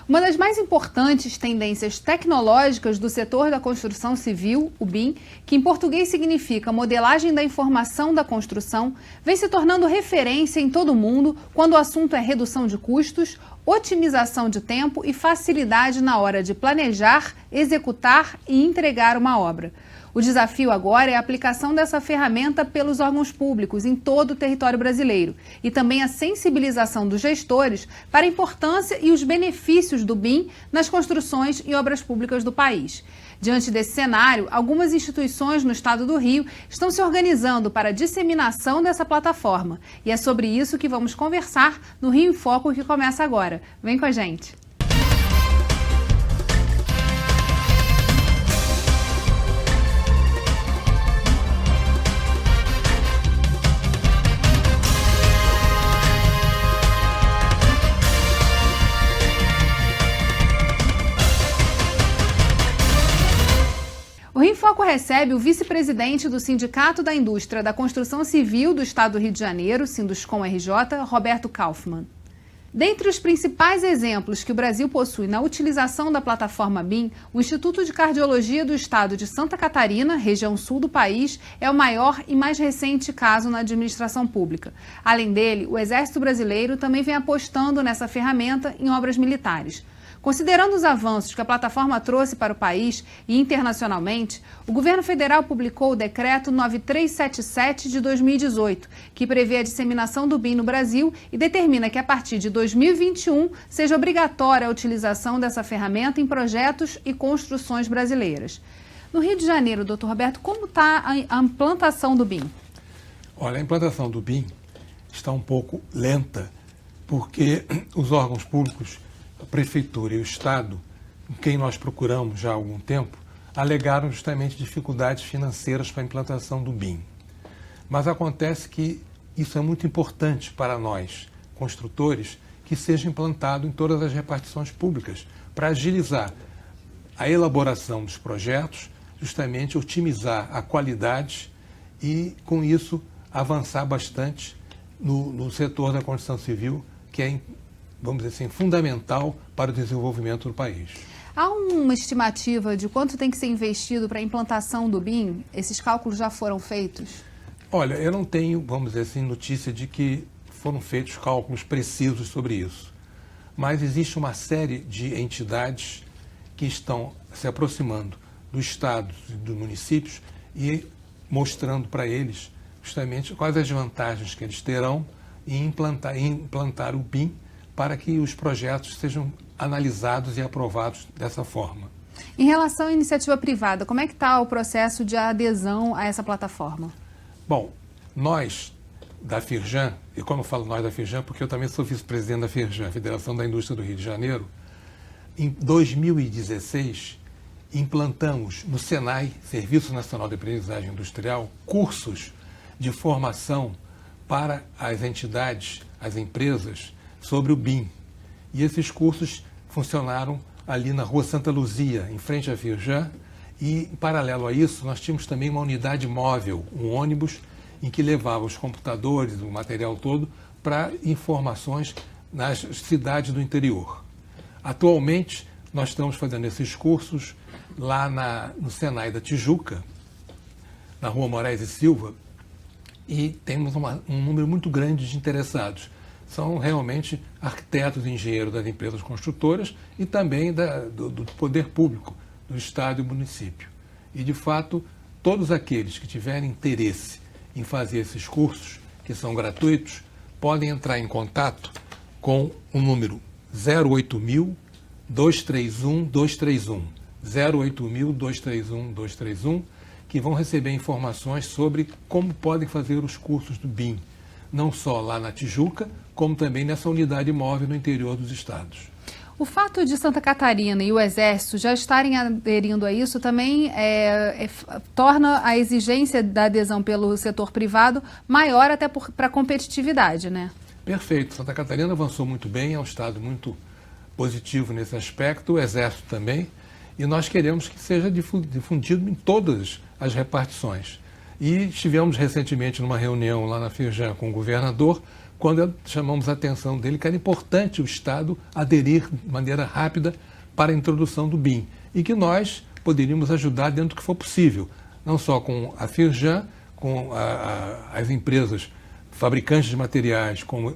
Uma das mais importantes tendências tecnológicas do setor da construção civil, o BIM, que em português significa modelagem da informação da construção, vem se tornando referência em todo o mundo quando o assunto é redução de custos, otimização de tempo e facilidade na hora de planejar, executar e entregar uma obra. O desafio agora é a aplicação dessa ferramenta pelos órgãos públicos em todo o território brasileiro e também a sensibilização dos gestores para a importância e os benefícios do BIM nas construções e obras públicas do país. Diante desse cenário, algumas instituições no estado do Rio estão se organizando para a disseminação dessa plataforma. E é sobre isso que vamos conversar no Rio em Foco, que começa agora. Vem com a gente! O Rio em Foco recebe o vice-presidente do Sindicato da Indústria da Construção Civil do Estado do Rio de Janeiro, Sinduscom RJ, Roberto Kaufmann. Dentre os principais exemplos que o Brasil possui na utilização da plataforma BIM, o Instituto de Cardiologia do Estado de Santa Catarina, região sul do país, é o maior e mais recente caso na administração pública. Além dele, o Exército Brasileiro também vem apostando nessa ferramenta em obras militares. Considerando os avanços que a plataforma trouxe para o país e internacionalmente, o governo federal publicou o Decreto 9377 de 2018, que prevê a disseminação do BIM no Brasil e determina que a partir de 2021 seja obrigatória a utilização dessa ferramenta em projetos e construções brasileiras. No Rio de Janeiro, doutor Roberto, como está a implantação do BIM? Olha, a implantação do BIM está um pouco lenta, porque os órgãos públicos, a Prefeitura e o Estado, com quem nós procuramos já há algum tempo, alegaram justamente dificuldades financeiras para a implantação do BIM. Mas acontece que isso é muito importante para nós, construtores, que seja implantado em todas as repartições públicas, para agilizar a elaboração dos projetos, justamente otimizar a qualidade e, com isso, avançar bastante no setor da construção civil, que é, vamos dizer assim, fundamental para o desenvolvimento do país. Há uma estimativa de quanto tem que ser investido para a implantação do BIM? Esses cálculos já foram feitos? Olha, eu não tenho, vamos dizer assim, notícia de que foram feitos cálculos precisos sobre isso. Mas existe uma série de entidades que estão se aproximando do Estado e dos municípios e mostrando para eles justamente quais as vantagens que eles terão em implantar o BIM, para que os projetos sejam analisados e aprovados dessa forma. Em relação à iniciativa privada, como é que está o processo de adesão a essa plataforma? Bom, nós da Firjan, e como eu falo nós da Firjan, porque eu também sou vice-presidente da Firjan, Federação da Indústria do Rio de Janeiro, em 2016 implantamos no SENAI, Serviço Nacional de Aprendizagem Industrial, cursos de formação para as entidades, as empresas, sobre o BIM. E esses cursos funcionaram ali na Rua Santa Luzia, em frente à Firjan, e, em paralelo a isso, nós tínhamos também uma unidade móvel, um ônibus, em que levava os computadores, o material todo, para informações nas cidades do interior. Atualmente, nós estamos fazendo esses cursos lá no Senai da Tijuca, na Rua Moraes e Silva, e temos um número muito grande de interessados. São realmente arquitetos e engenheiros das empresas construtoras e também do poder público, do Estado e do município. E, de fato, todos aqueles que tiverem interesse em fazer esses cursos, que são gratuitos, podem entrar em contato com o número 08.000-231-231, 08.000-231-231, que vão receber informações sobre como podem fazer os cursos do BIM, não só lá na Tijuca, como também nessa unidade móvel no interior dos estados. O fato de Santa Catarina e o Exército já estarem aderindo a isso também torna a exigência da adesão pelo setor privado maior até para a competitividade, né? Perfeito. Santa Catarina avançou muito bem, é um estado muito positivo nesse aspecto, o Exército também, e nós queremos que seja difundido em todas as repartições. E estivemos recentemente numa reunião lá na Firjan com o governador quando chamamos a atenção dele que era importante o Estado aderir de maneira rápida para a introdução do BIM e que nós poderíamos ajudar dentro do que for possível, não só com a Firjan, com as empresas fabricantes de materiais, como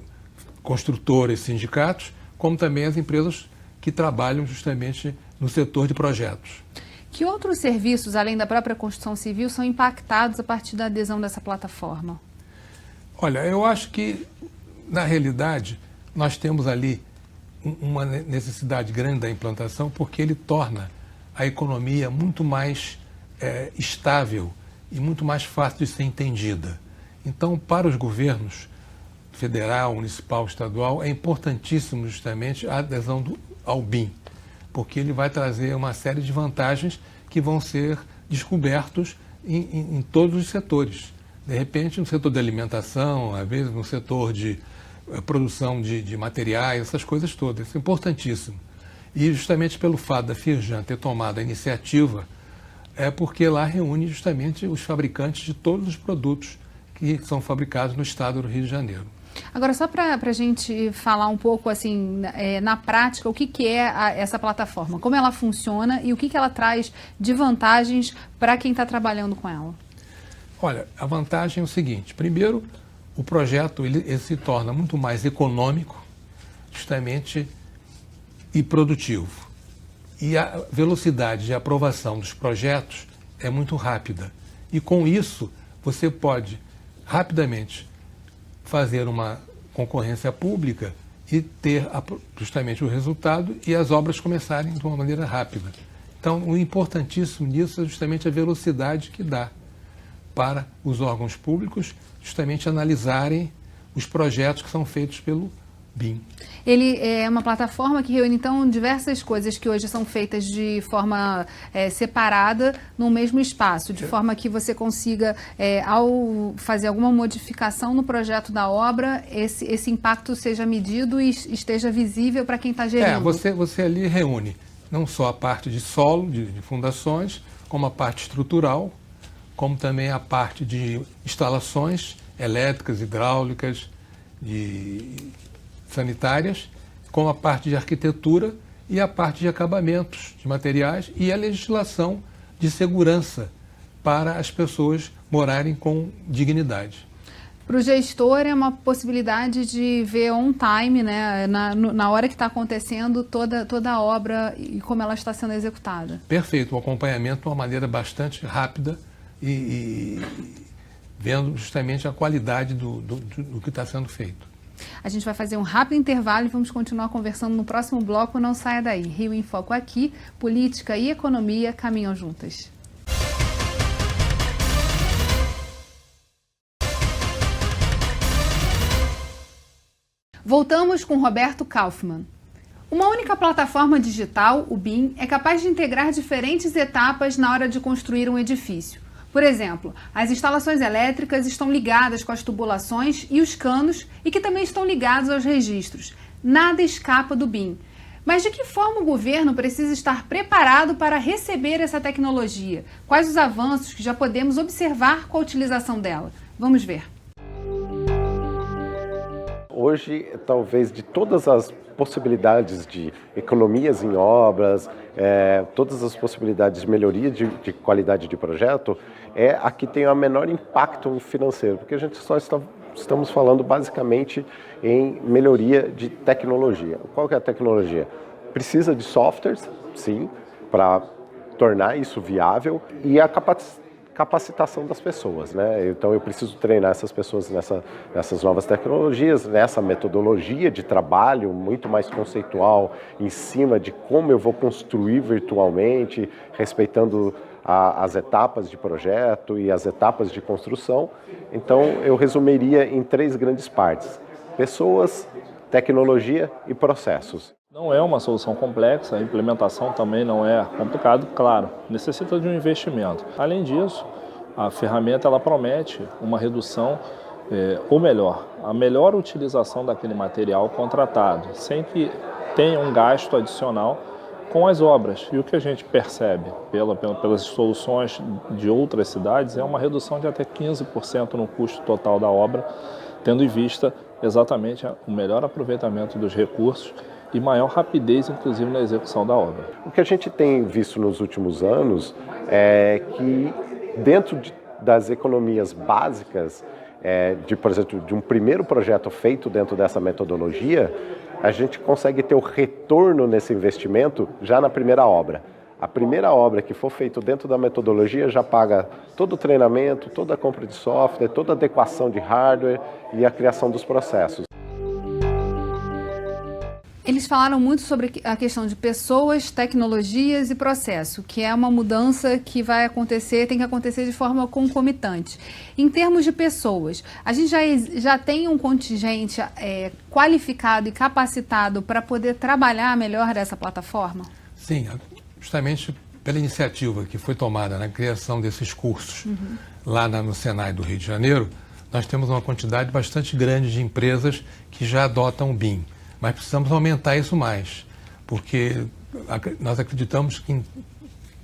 construtoras, sindicatos, como também as empresas que trabalham justamente no setor de projetos. Que outros serviços, além da própria construção civil, são impactados a partir da adesão dessa plataforma? Olha, eu acho que, na realidade, nós temos ali uma necessidade grande da implantação porque ele torna a economia muito mais estável e muito mais fácil de ser entendida. Então, para os governos federal, municipal, estadual, é importantíssimo justamente a adesão ao BIM, porque ele vai trazer uma série de vantagens que vão ser descobertos em todos os setores. De repente, no setor de alimentação, às vezes no setor de produção de materiais, essas coisas todas. Isso é importantíssimo. E justamente pelo fato da Firjan ter tomado a iniciativa, é porque lá reúne justamente os fabricantes de todos os produtos que são fabricados no estado do Rio de Janeiro. Agora, só para a gente falar um pouco, assim, na prática, o que é essa plataforma, como ela funciona e o que ela traz de vantagens para quem está trabalhando com ela? Olha, a vantagem é o seguinte, primeiro, o projeto ele se torna muito mais econômico, justamente, e produtivo. E a velocidade de aprovação dos projetos é muito rápida. E com isso, você pode rapidamente fazer uma concorrência pública e ter justamente o resultado e as obras começarem de uma maneira rápida. Então, o importantíssimo nisso é justamente a velocidade que dá para os órgãos públicos justamente analisarem os projetos que são feitos pelo BIM. Ele é uma plataforma que reúne, então, diversas coisas que hoje são feitas de forma separada no mesmo espaço, de forma que você consiga, ao fazer alguma modificação no projeto da obra, esse impacto seja medido e esteja visível para quem está gerindo. Você ali reúne não só a parte de solo, de fundações, como a parte estrutural, como também a parte de instalações elétricas, hidráulicas, sanitárias, como a parte de arquitetura e a parte de acabamentos de materiais e a legislação de segurança para as pessoas morarem com dignidade. Para o gestor é uma possibilidade de ver on time, né, na hora que está acontecendo toda a obra e como ela está sendo executada. Perfeito, um acompanhamento de uma maneira bastante rápida e vendo justamente a qualidade do que está sendo feito. A gente vai fazer um rápido intervalo e vamos continuar conversando no próximo bloco. Não saia daí. Rio em Foco aqui, política e economia caminham juntas. Voltamos com Roberto Kaufmann. Uma única plataforma digital, o BIM, é capaz de integrar diferentes etapas na hora de construir um edifício. Por exemplo, as instalações elétricas estão ligadas com as tubulações e os canos e que também estão ligados aos registros. Nada escapa do BIM. Mas de que forma o governo precisa estar preparado para receber essa tecnologia? Quais os avanços que já podemos observar com a utilização dela? Vamos ver. Hoje, talvez de todas as possibilidades de economias em obras, todas as possibilidades de melhoria de qualidade de projeto, é a que tem o menor impacto financeiro, porque a gente só estamos falando basicamente em melhoria de tecnologia. Qual que é a tecnologia? Precisa de softwares, sim, para tornar isso viável e a capacitação das pessoas, né? Então eu preciso treinar essas pessoas nessas novas tecnologias, nessa metodologia de trabalho muito mais conceitual em cima de como eu vou construir virtualmente, respeitando as etapas de projeto e as etapas de construção. Então eu resumiria em 3 grandes partes: pessoas, tecnologia e processos. Não é uma solução complexa, a implementação também não é complicado, claro, necessita de um investimento. Além disso, a ferramenta ela promete uma redução, ou melhor, a melhor utilização daquele material contratado, sem que tenha um gasto adicional com as obras. E o que a gente percebe pelas soluções de outras cidades é uma redução de até 15% no custo total da obra, tendo em vista exatamente o melhor aproveitamento dos recursos e maior rapidez, inclusive, na execução da obra. O que a gente tem visto nos últimos anos é que dentro das economias básicas, por exemplo, de um primeiro projeto feito dentro dessa metodologia, a gente consegue ter o retorno nesse investimento já na primeira obra. A primeira obra que for feita dentro da metodologia já paga todo o treinamento, toda a compra de software, toda a adequação de hardware e a criação dos processos. Eles falaram muito sobre a questão de pessoas, tecnologias e processo, que é uma mudança que vai acontecer, tem que acontecer de forma concomitante. Em termos de pessoas, a gente já tem um contingente qualificado e capacitado para poder trabalhar melhor dessa plataforma? Sim, justamente pela iniciativa que foi tomada na criação desses cursos lá no Senai do Rio de Janeiro, nós temos uma quantidade bastante grande de empresas que já adotam o BIM. Mas precisamos aumentar isso mais, porque nós acreditamos que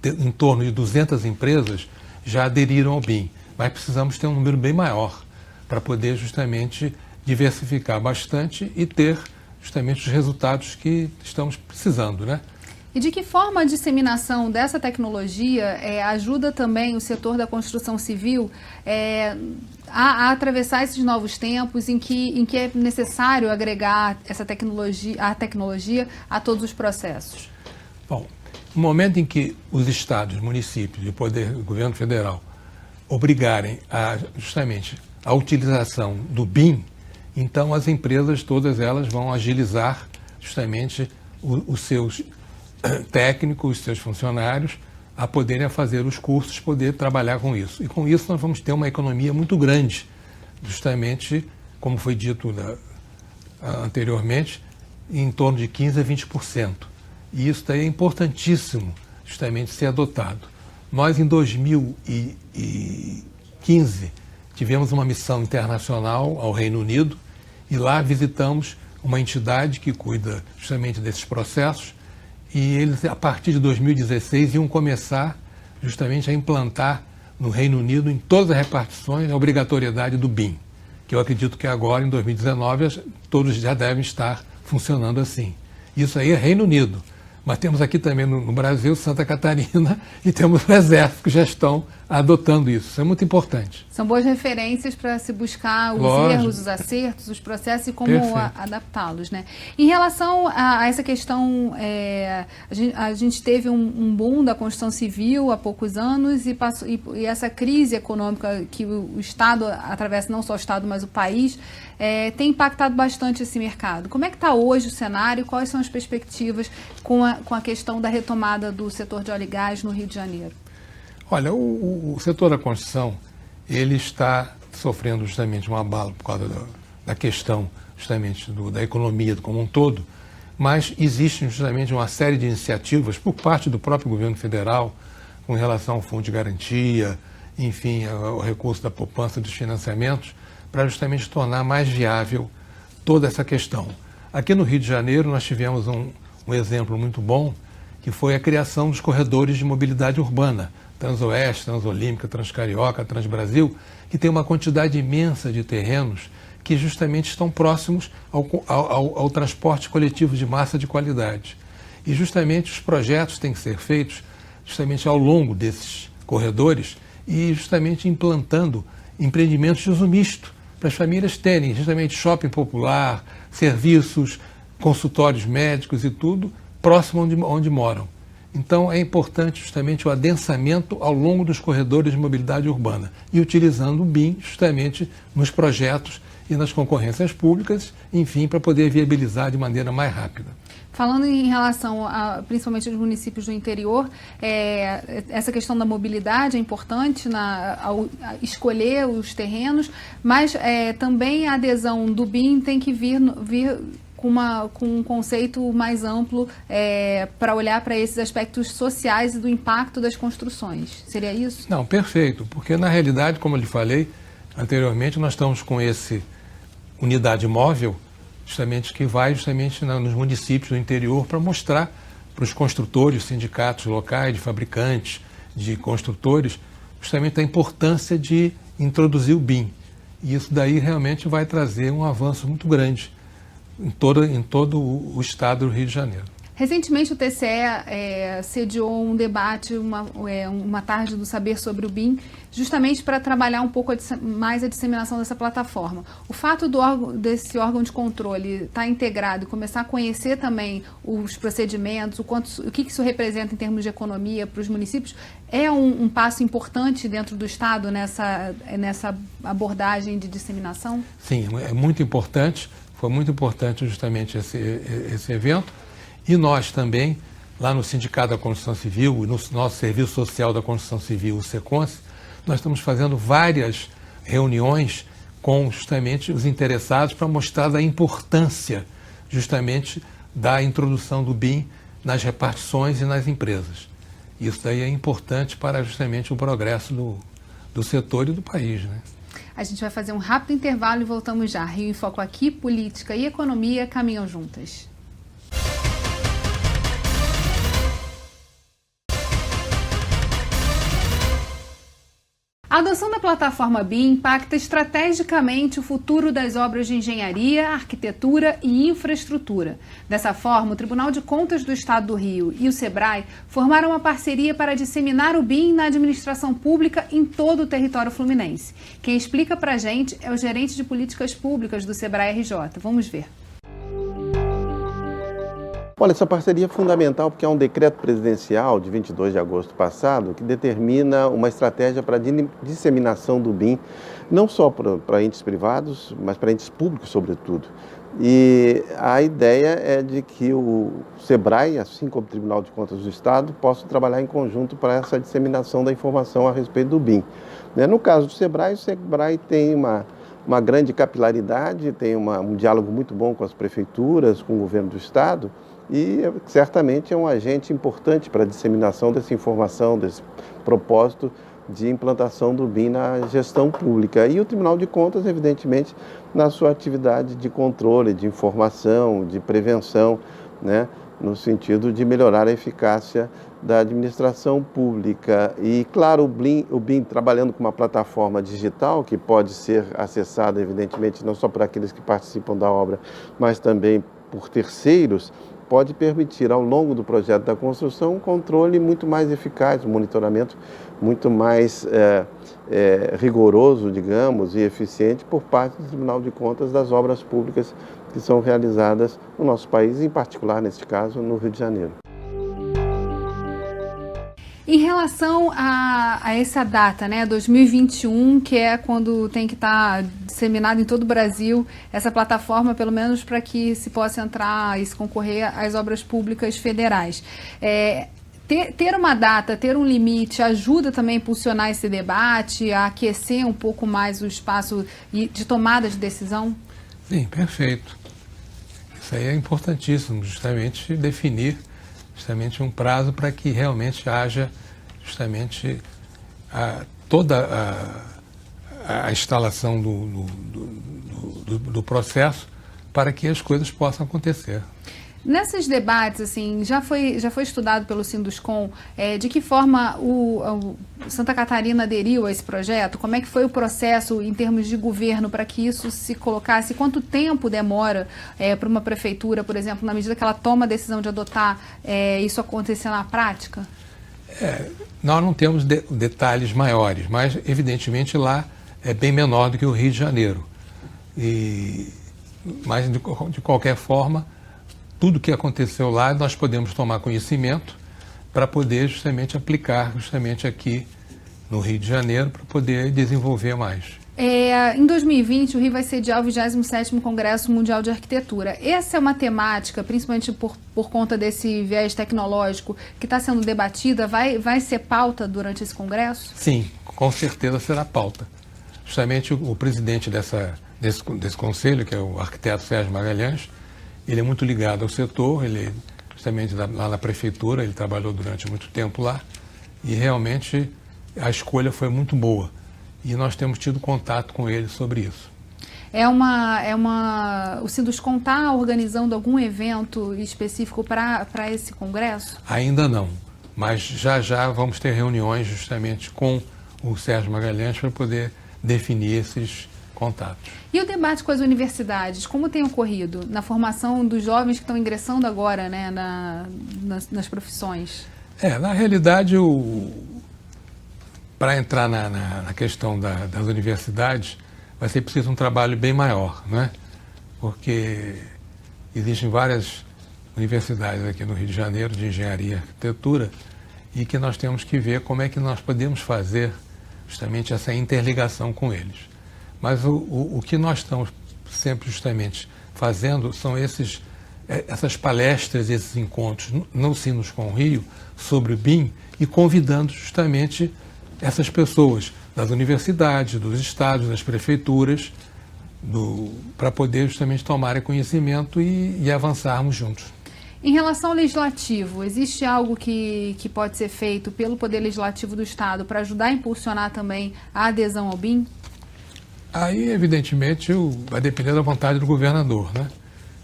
em torno de 200 empresas já aderiram ao BIM, mas precisamos ter um número bem maior para poder justamente diversificar bastante e ter justamente os resultados que estamos precisando, né? E de que forma a disseminação dessa tecnologia ajuda também o setor da construção civil a atravessar esses novos tempos em que é necessário agregar essa tecnologia a todos os processos? Bom, no momento em que os estados, municípios e o governo federal obrigarem justamente a utilização do BIM, então as empresas todas elas vão agilizar justamente os seus técnicos, os seus funcionários, a poderem fazer os cursos, poder trabalhar com isso. E com isso nós vamos ter uma economia muito grande, justamente, como foi dito anteriormente, em torno de 15% a 20%. E isso daí é importantíssimo, justamente, ser adotado. Nós, em 2015, tivemos uma missão internacional ao Reino Unido e lá visitamos uma entidade que cuida justamente desses processos. E eles, a partir de 2016, iam começar justamente a implantar no Reino Unido, em todas as repartições, a obrigatoriedade do BIM, que eu acredito que agora, em 2019, todos já devem estar funcionando assim. Isso aí é Reino Unido. Mas temos aqui também no Brasil, Santa Catarina, e temos o Exército que já estão adotando isso. Isso é muito importante. São boas referências para se buscar os erros, os acertos, os processos e como adaptá-los, né? Em relação a essa questão, a gente teve um boom da construção civil há poucos anos e essa crise econômica que o Estado atravessa, não só o Estado, mas o país, tem impactado bastante esse mercado. Como é que está hoje o cenário? Quais são as perspectivas com a questão da retomada do setor de óleo e gás no Rio de Janeiro? Olha, o setor da construção, ele está sofrendo justamente um abalo por causa da questão justamente da economia como um todo, mas existe justamente uma série de iniciativas por parte do próprio governo federal com relação ao fundo de garantia, enfim, ao recurso da poupança dos financiamentos, para justamente tornar mais viável toda essa questão. Aqui no Rio de Janeiro nós tivemos um exemplo muito bom, que foi a criação dos corredores de mobilidade urbana, Transoeste, Transolímpica, Transcarioca, Transbrasil, que tem uma quantidade imensa de terrenos que justamente estão próximos ao transporte coletivo de massa de qualidade. E justamente os projetos têm que ser feitos justamente ao longo desses corredores e justamente implantando empreendimentos de uso misto, para as famílias terem justamente shopping popular, serviços, consultórios médicos e tudo, próximo onde moram. Então, é importante justamente o adensamento ao longo dos corredores de mobilidade urbana e utilizando o BIM justamente nos projetos e nas concorrências públicas, enfim, para poder viabilizar de maneira mais rápida. Falando em relação principalmente aos municípios do interior, essa questão da mobilidade é importante ao escolher os terrenos, mas também a adesão do BIM tem que vir com um conceito mais amplo para olhar para esses aspectos sociais e do impacto das construções. Seria isso? Não, perfeito, porque na realidade, como eu lhe falei anteriormente, nós estamos com esse unidade móvel, justamente que vai justamente nos municípios do interior para mostrar para os construtores, sindicatos locais, de fabricantes, de construtores, justamente a importância de introduzir o BIM. E isso daí realmente vai trazer um avanço muito grande em todo o estado do Rio de Janeiro. Recentemente o TCE sediou um debate, uma tarde do saber sobre o BIM, justamente para trabalhar um pouco mais a disseminação dessa plataforma. O fato desse órgão de controle estar integrado e começar a conhecer também os procedimentos, o que isso representa em termos de economia para os municípios, é um passo importante dentro do Estado nessa abordagem de disseminação? Sim, é muito importante. Foi muito importante justamente esse evento. E nós também, lá no Sindicato da Construção Civil e no nosso Serviço Social da Construção Civil, o SECONS, nós estamos fazendo várias reuniões com justamente os interessados para mostrar a importância justamente da introdução do BIM nas repartições e nas empresas. Isso daí é importante para justamente o progresso do setor e do país, né? A gente vai fazer um rápido intervalo e voltamos já. Rio em Foco aqui, política e economia caminham juntas. A adoção da plataforma BIM impacta estrategicamente o futuro das obras de engenharia, arquitetura e infraestrutura. Dessa forma, o Tribunal de Contas do Estado do Rio e o SEBRAE formaram uma parceria para disseminar o BIM na administração pública em todo o território fluminense. Quem explica para a gente é o gerente de políticas públicas do SEBRAE RJ. Vamos ver. Olha, essa parceria é fundamental porque é um decreto presidencial de 22 de agosto passado que determina uma estratégia para a disseminação do BIM, não só para entes privados, mas para entes públicos, sobretudo. E a ideia é de que o SEBRAE, assim como o Tribunal de Contas do Estado, possam trabalhar em conjunto para essa disseminação da informação a respeito do BIM. No caso do SEBRAE, o SEBRAE tem uma grande capilaridade, tem um diálogo muito bom com as prefeituras, com o governo do Estado, e certamente é um agente importante para a disseminação dessa informação, desse propósito de implantação do BIM na gestão pública. E o Tribunal de Contas, evidentemente, na sua atividade de controle, de informação, de prevenção, né, no sentido de melhorar a eficácia da administração pública. E, claro, o BIM trabalhando com uma plataforma digital que pode ser acessada, evidentemente, não só por aqueles que participam da obra, mas também por terceiros, pode permitir, ao longo do projeto da construção, um controle muito mais eficaz, um monitoramento muito mais rigoroso, digamos, e eficiente por parte do Tribunal de Contas das obras públicas que são realizadas no nosso país, em particular, neste caso, no Rio de Janeiro. Em relação a essa data, né, 2021, que é quando tem que estar disseminado em todo o Brasil essa plataforma, pelo menos para que se possa entrar e se concorrer às obras públicas federais. Ter uma data, ter um limite, ajuda também a impulsionar esse debate, a aquecer um pouco mais o espaço de tomada de decisão? Sim, perfeito. Isso aí é importantíssimo, justamente definir um prazo para que realmente haja justamente toda a instalação do processo para que as coisas possam acontecer. Nesses debates, assim, já foi estudado pelo Sinduscom de que forma o Santa Catarina aderiu a esse projeto? Como é que foi o processo em termos de governo para que isso se colocasse? Quanto tempo demora para uma prefeitura, por exemplo, na medida que ela toma a decisão de adotar, isso acontecer na prática? Nós não temos detalhes maiores, mas evidentemente lá é bem menor do que o Rio de Janeiro. Mas de qualquer forma, tudo que aconteceu lá, nós podemos tomar conhecimento para poder justamente aplicar justamente aqui no Rio de Janeiro para poder desenvolver mais. Em 2020, o Rio vai sediar o 27º Congresso Mundial de Arquitetura. Essa é uma temática, principalmente por conta desse viés tecnológico, que está sendo debatida, vai ser pauta durante esse congresso? Sim, com certeza será pauta. Justamente o presidente desse conselho, que é o arquiteto Sérgio Magalhães, ele é muito ligado ao setor, ele justamente lá na prefeitura, ele trabalhou durante muito tempo lá e realmente a escolha foi muito boa e nós temos tido contato com ele sobre isso. O Sinduscom está organizando algum evento específico para esse congresso? Ainda não, mas já vamos ter reuniões justamente com o Sérgio Magalhães para poder definir esses contatos. E o debate com as universidades, como tem ocorrido na formação dos jovens que estão ingressando agora, né, nas profissões? Na realidade, para entrar na questão das universidades, vai ser preciso um trabalho bem maior, né? Porque existem várias universidades aqui no Rio de Janeiro de engenharia e arquitetura e que nós temos que ver como é que nós podemos fazer justamente essa interligação com eles. Mas o que nós estamos sempre justamente fazendo são essas palestras, esses encontros no Sinos com o Rio sobre o BIM e convidando justamente essas pessoas das universidades, dos estados, das prefeituras, para poder justamente tomarem conhecimento e avançarmos juntos. Em relação ao legislativo, existe algo que pode ser feito pelo Poder Legislativo do Estado para ajudar a impulsionar também a adesão ao BIM? Aí, evidentemente, vai depender da vontade do governador, né?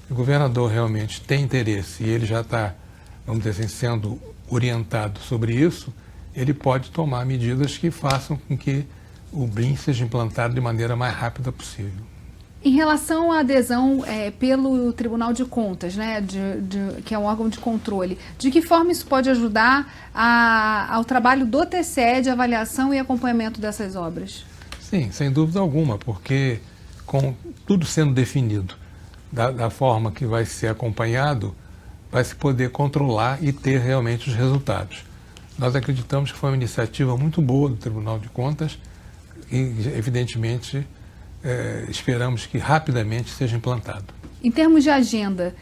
Se o governador realmente tem interesse e ele já está, vamos dizer assim, sendo orientado sobre isso, ele pode tomar medidas que façam com que o BIM seja implantado de maneira mais rápida possível. Em relação à adesão pelo Tribunal de Contas, né, que é um órgão de controle, de que forma isso pode ajudar ao trabalho do TCE de avaliação e acompanhamento dessas obras? Sim, sem dúvida alguma, porque com tudo sendo definido da forma que vai ser acompanhado, vai se poder controlar e ter realmente os resultados. Nós acreditamos que foi uma iniciativa muito boa do Tribunal de Contas e, evidentemente, esperamos que rapidamente seja implantado. Em termos de agenda,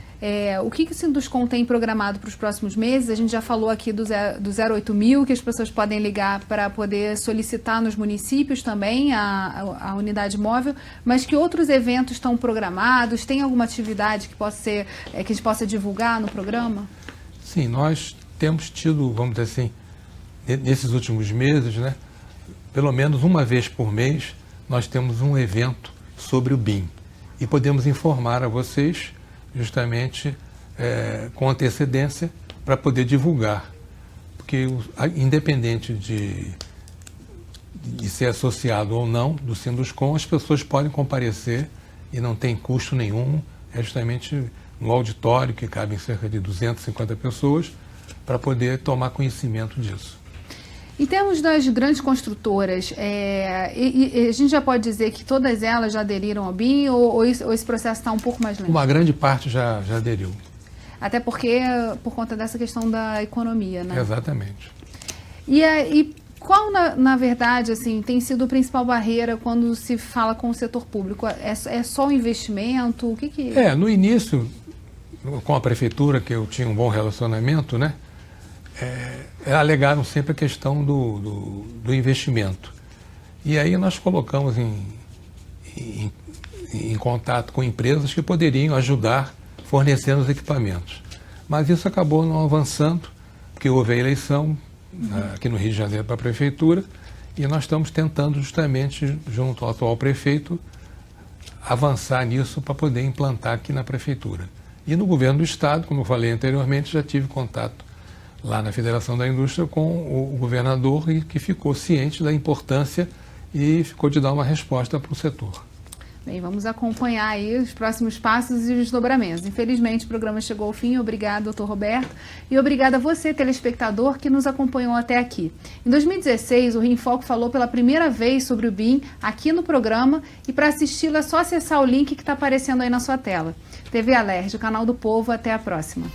o que o Sinduscom tem programado para os próximos meses? A gente já falou aqui do 08000, que as pessoas podem ligar para poder solicitar nos municípios também a unidade móvel, mas que outros eventos estão programados? Tem alguma atividade que que a gente possa divulgar no programa? Sim, nós temos tido, vamos dizer assim, nesses últimos meses, né, pelo menos uma vez por mês, nós temos um evento sobre o BIM e podemos informar a vocês justamente com antecedência para poder divulgar, porque independente de ser associado ou não do Sinduscom, as pessoas podem comparecer e não tem custo nenhum, é justamente no auditório que cabem cerca de 250 pessoas para poder tomar conhecimento disso. Em termos das grandes construtoras, a gente já pode dizer que todas elas já aderiram ao BIM ou esse processo está um pouco mais lento? Uma grande parte já aderiu. Até porque, por conta dessa questão da economia, né? Exatamente. E qual, na verdade, assim, tem sido a principal barreira quando se fala com o setor público? É só o investimento? O que? No início, com a prefeitura, que eu tinha um bom relacionamento, né? Alegaram sempre a questão do investimento. E aí nós colocamos em contato com empresas que poderiam ajudar fornecendo os equipamentos. Mas isso acabou não avançando, porque houve a eleição aqui no Rio de Janeiro para a prefeitura e nós estamos tentando justamente, junto ao atual prefeito, avançar nisso para poder implantar aqui na prefeitura. E no governo do estado, como eu falei anteriormente, já tive contato lá na Federação da Indústria com o governador e que ficou ciente da importância e ficou de dar uma resposta para o setor. Bem, vamos acompanhar aí os próximos passos e os desdobramentos. Infelizmente, o programa chegou ao fim. Obrigado, doutor Roberto. E obrigada a você, telespectador, que nos acompanhou até aqui. Em 2016, o Rio em Foco falou pela primeira vez sobre o BIM aqui no programa e para assisti-lo é só acessar o link que está aparecendo aí na sua tela. TV Alerj, o canal do povo. Até a próxima.